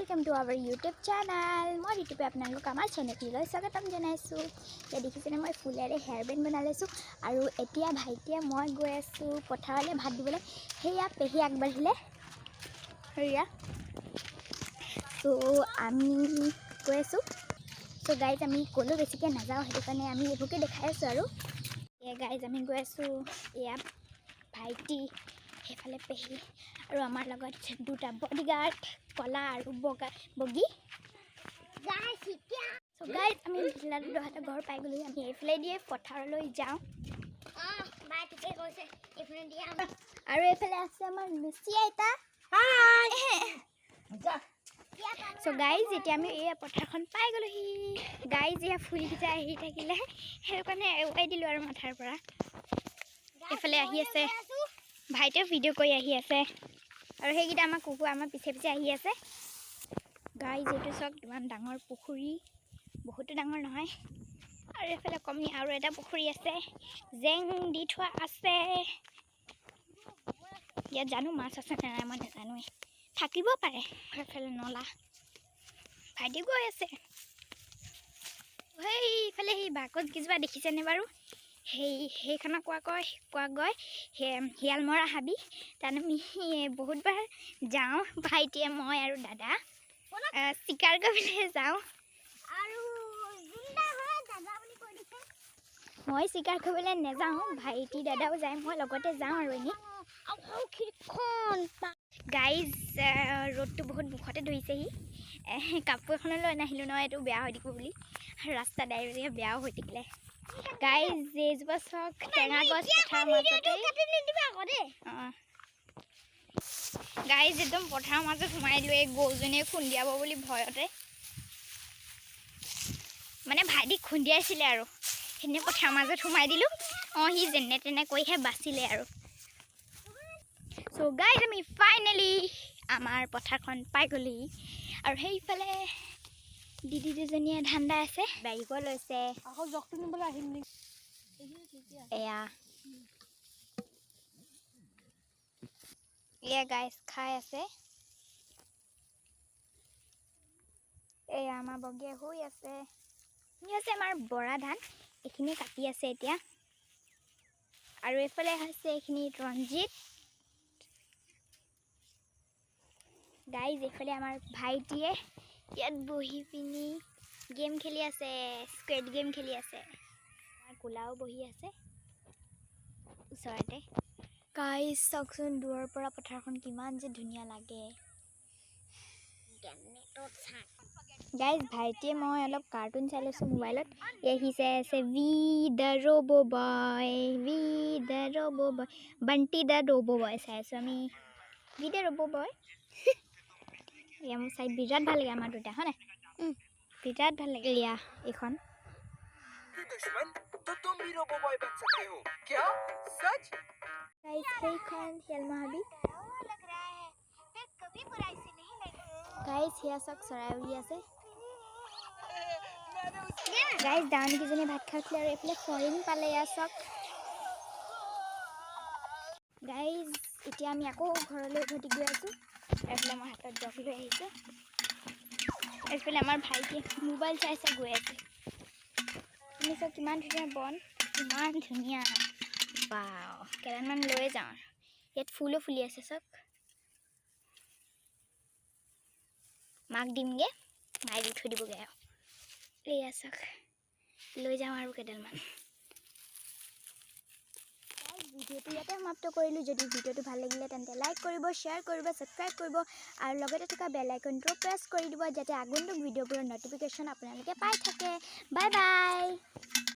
Welcome to our YouTube channel मैं ऋतुपे आपलोक आमार चेनेल स्वागतम जानाइছোঁ। या देखिছেনে मैं फुलेरे हेयर बेंड बना लैছোঁ और एतिया भाइटिए मैं गई आছোঁ पथारले भात दिबले। हेया पेही आगबाढ़िले हेया तो आमी गई आছোঁ। तो गाइज आमी कलो बेसिके नाजाओ हेतु कारणे आमी एबुके देखाइ आছোঁ। और ये गाइज आमी गई आছোঁ एया भाइटी हेफाले पेही और आमार लगत दुटा बडीगार्ड कला और बगा बगी। सो गाइज आमी बिलालुहत घर पाइ गलो। आमी एफाले दिए पथारলৈ जाওঁ और एफाले आछे आमार लुची आइता। सो गाइज एतिया आमी ए पथारखन पाइ गलोहि। गाइज या फुलकिटा आहि থাকিলে हेर কাৰণে উৱাই দিলো আৰু মাথাৰ পৰা। एफाले आहि আছে भाइटे भिडिओ কৰি আহি আছে और সেইগিটা আমাৰ কুকুৰ আমাৰ পিছে পিছে আহি আছে। गाइज एटु सक ইমান ডাঙৰ পুখুৰী বহুত ডাঙৰ নহয় और एफाले কমি আৰু এটা পুখুৰী আছে জেং দি থোৱা আছে। या জানো মাছ আছে না নাই মই নাজানো থাকিব পাৰে। এফালে নলা ভাইটি গৈ আছে সেইফালে সেই বাকত কিবা দেখিছেনে বাৰু সেইখনক কোৱা গৈ শিয়াল মৰা হাবি তাত আমি বহুত বাৰ যাওঁ ভাইটিয়ে মই আৰু দাদা শিকাৰ কৰিবলৈ যাওঁ। মই শিকাৰ কৰিবলৈ নাযাওঁ ভাইটি দাদাও যায় মই লগতে যাওঁ আৰু এনে। গাইজ ৰ'দটো বহুত মুখতে ধৰিছেহি। কাপোৰ এখনলৈ নাহিলোঁ নহয় এইটো বেয়া হৈ থাকিব বুলি আৰু ৰাস্তা ডাইৰেক্ট বেয়াও হৈ থাকিলে। গাইজ এইজোপা চক টেঙা গছ পথাৰৰ মাজতে গাইজ একদম পথাৰৰ মাজত সোমাই দিলোঁ এই গৰুজনীয়ে খুন্দিয়াব বুলি ভয়তে। মানে ভাইটিক খুন্দিয়াইছিলে আৰু সেইখিনি পথাৰৰ মাজত সোমাই দিলোঁ। সি যেনে তেনে কৈহে বাচিলে আৰু। চ' গাইজ আমি ফাইনেলি আমাৰ পথাৰখন পাই গ'লোহি আৰু সেইফালে দিদি দুজনীয়ে ধান্দা আছে বাঢ়িব লৈছে। এয়া এয়া গাইজ খাই আছে। এয়া আমাৰ বগীয়ে শুই আছে। আছে আমাৰ বৰা ধান এইখিনি কাটি আছে এতিয়া আৰু এইফালে হৈছে এইখিনি ৰঞ্জিত। গাইজ এইফালে আমাৰ ভাইটিয়ে ইয়াত বহি পিনি গেম খেলি আছে স্কুৱেড গেম খেলি আছে। আমাৰ কোলাও বহি আছে ওচৰতে। গাইজ চাওকচোন দূৰৰ পৰা পথাৰখন কিমান যে ধুনীয়া লাগে। গাইজ ভাইটিয়ে মই অলপ কাৰ্টুন চাই লৈছোঁ মোবাইলত। এহি চাই আছে ভি দ্য ৰ'ব' বয় বাণ্টি দ্য ৰ'ব' বয় চাই আছোঁ আমি। ভি দ্য ৰ'ব' বয় এয়া মোৰ চাই বিৰাট ভাল লাগে। আমাৰ দুটা হয় নাই বিৰাট ভাল লাগে এয়া এইখন। সেইখন শিয়াল মহাবী গাইজ সেয়া চক চৰাই উৰি আছে। গাইজ ডাউনীকেইজনী ভাত খাইছিলে আৰু এইফালে ফৰিং পালে এয়া চক। গাইজ এতিয়া আমি আকৌ ঘৰলৈ উভতি গৈ আছোঁ। এইফালে মই হাতত জগ লৈ আহিছোঁ। এইফালে আমাৰ ভাইটিয়ে মোবাইল চাই চাই গৈ আছে। তুমি চক কিমান ধুনীয়া বন ইমান ধুনীয়া বাও কেইডালমান লৈ যাওঁ। ইয়াত ফুলো ফুলি আছে চক মাক দিমগৈ মায়ে দি থৈ দিবগৈ আৰু এয়া চক লৈ যাওঁ আৰু কেইডালমান। ভিডিঅ'টো ইয়াতে সমাপ্ত কৰিলোঁ। যদি ভিডিঅ'টো ভাল লাগিলে তেন্তে লাইক কৰিব শ্বেয়াৰ কৰিব ছাবস্ক্ৰাইব কৰিব আৰু লগতে থকা বেল আইকনটো প্ৰেছ কৰি দিব যাতে আগন্তুক ভিডিঅ'বোৰৰ ন'টিফিকেশ্যন আপোনালোকে পাই থাকে। Bye bye.